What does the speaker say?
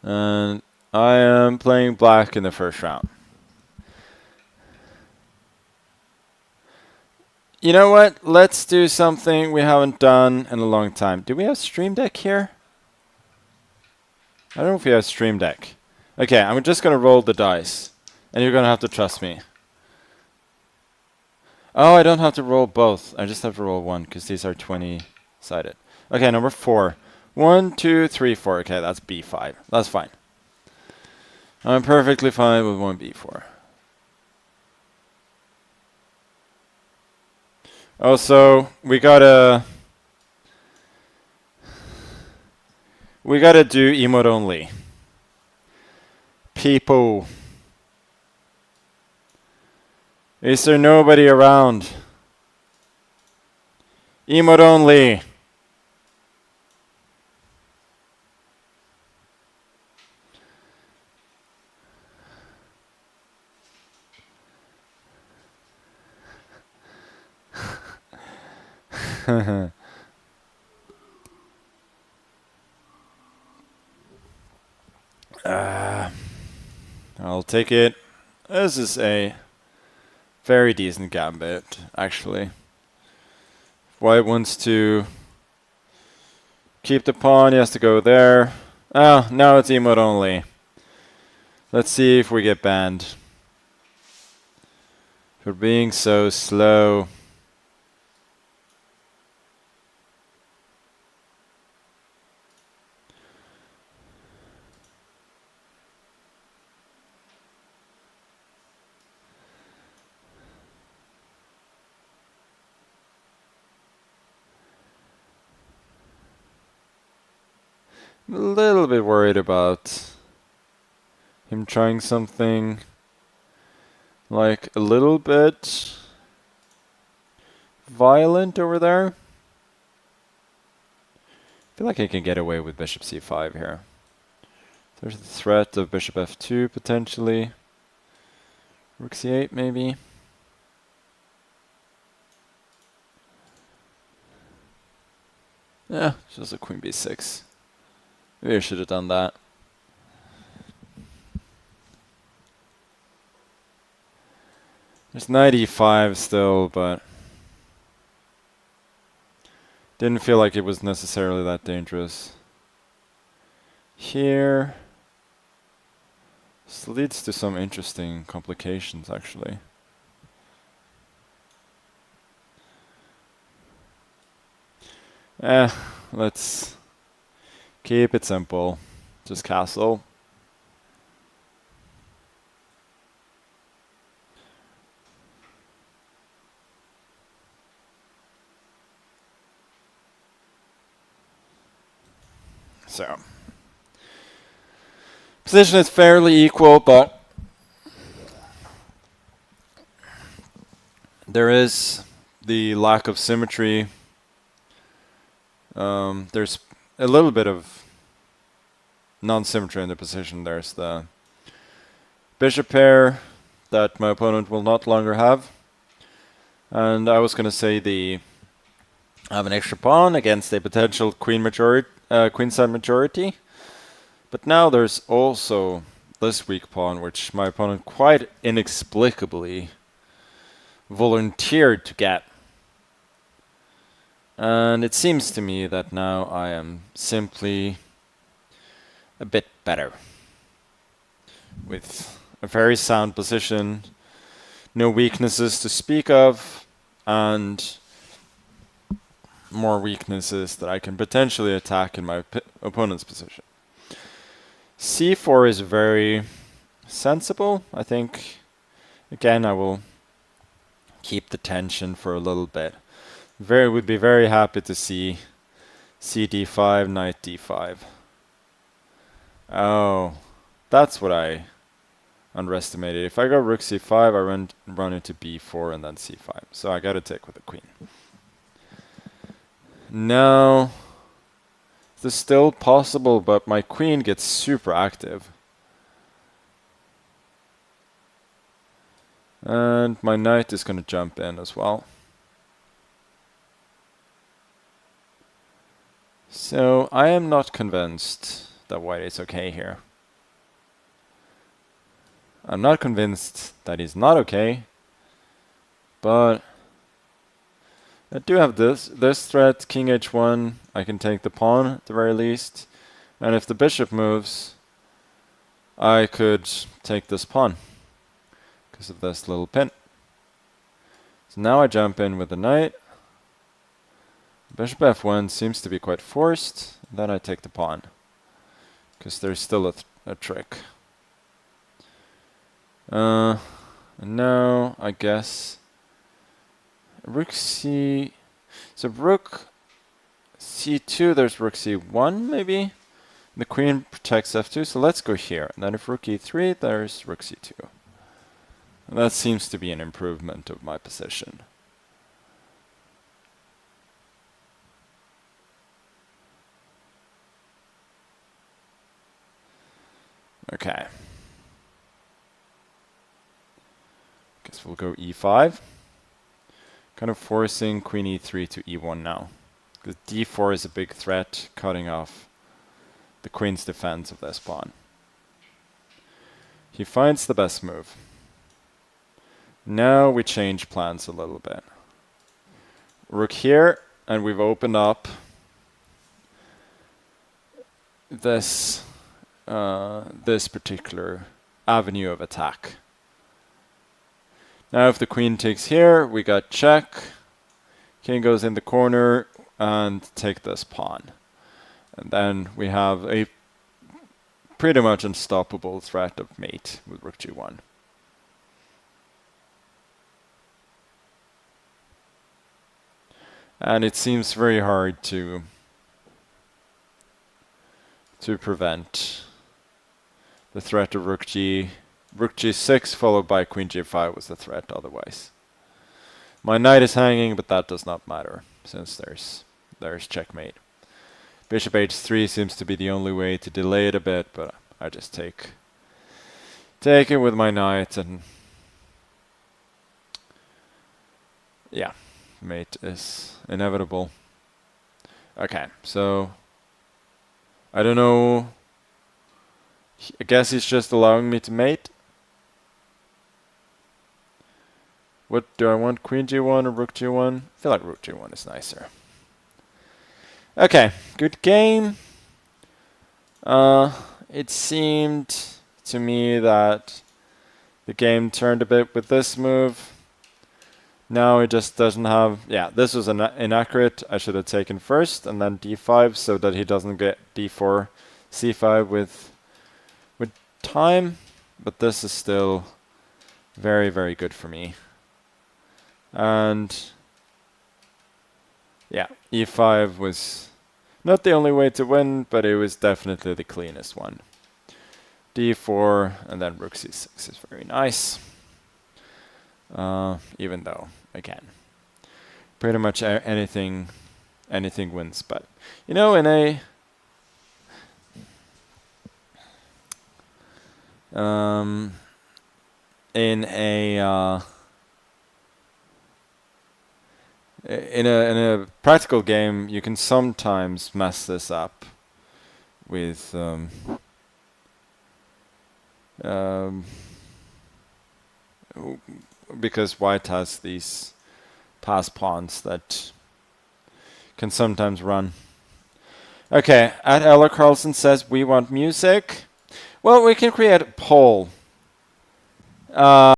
And I am playing black in the first round. You know what? Let's do something we haven't done in a long time. Do we have Stream Deck here? I don't know if we have Stream Deck. Okay, I'm just going to roll the dice. And you're going to have to trust me. Oh, I don't have to roll both. I just have to roll one because these are 20-sided. Okay, number 4. 1, 2, 3, 4. Okay, that's B5. That's fine. I'm perfectly fine with 1 B4. Also, we gotta do emote only. People. Is there nobody around? Emote only. I'll take it. This is a very decent gambit, actually. White wants to keep the pawn, he has to go there. Oh, now it's emote only. Let's see if we get banned. For being so slow. I'm a little bit worried about him trying something like a little bit violent over there. I feel like he can get away with bishop c5 here. There's the threat of bishop f2 potentially. Rook c8 maybe. Yeah, just a queen b6. Maybe I should have done that. There's knight e5 still, but didn't feel like it was necessarily that dangerous. Here, this leads to some interesting complications, actually. Let's keep it simple. Just castle. So, position is fairly equal, but there is the lack of symmetry. There's a little bit of non-symmetry in the position. There's the bishop pair that my opponent will not longer have. And I was going to say I have an extra pawn against a potential queenside majority. But now there's also this weak pawn, which my opponent quite inexplicably volunteered to get. And it seems to me that now I am simply a bit better. With a very sound position, no weaknesses to speak of, and more weaknesses that I can potentially attack in my opponent's position. c4 is very sensible. I think, again, I will keep the tension for a little bit. Would be very happy to see cd5, knight d5. Oh, that's what I underestimated. If I go rook c5, I run into b4 and then c5. So I gotta take with the queen. No, this is still possible, but my queen gets super active. And my knight is gonna jump in as well. So I am not convinced that white is okay here. I'm not convinced that he's not okay, but I do have this threat, king h1. I can take the pawn at the very least, and if the bishop moves, I could take this pawn because of this little pin. So now I jump in with the knight. Bishop f1 seems to be quite forced. Then I take the pawn because there's still a trick. And now I guess rook c. So rook c2. There's rook c1 maybe. The queen protects f2. So let's go here. And then if rook e3, there's rook c2. And that seems to be an improvement of my position. Okay. Guess we'll go e5. Kind of forcing queen e3 to e1 now. Because d4 is a big threat, cutting off the queen's defense of this pawn. He finds the best move. Now we change plans a little bit. Rook here, and we've opened up this this particular avenue of attack. Now if the queen takes here, we got check. King goes in the corner and take this pawn. And then we have a pretty much unstoppable threat of mate with rook g1. And it seems very hard to prevent the threat of rook g6 followed by queen g5 was the threat otherwise. My knight is hanging, but that does not matter since there's checkmate. Bishop h3 seems to be the only way to delay it a bit, but I just take it with my knight, and yeah, mate is inevitable. Okay, so I don't know. I guess he's just allowing me to mate. What do I want? Queen g1 or rook g1? I feel like rook g1 is nicer. Okay, good game. It seemed to me that the game turned a bit with this move. Now it just doesn't have... Yeah, this was inaccurate. I should have taken first and then d5 so that he doesn't get d4, c5 with time. But this is still very, very good for me. And yeah, e5 was not the only way to win, but it was definitely the cleanest one. d4 and then rook c6 is very nice. Even though, again, pretty much anything wins. But you know, in a practical game, you can sometimes mess this up with because white has these pass pawns that can sometimes run. Okay, at Ella Carlsen says we want music. Well, we can create a poll.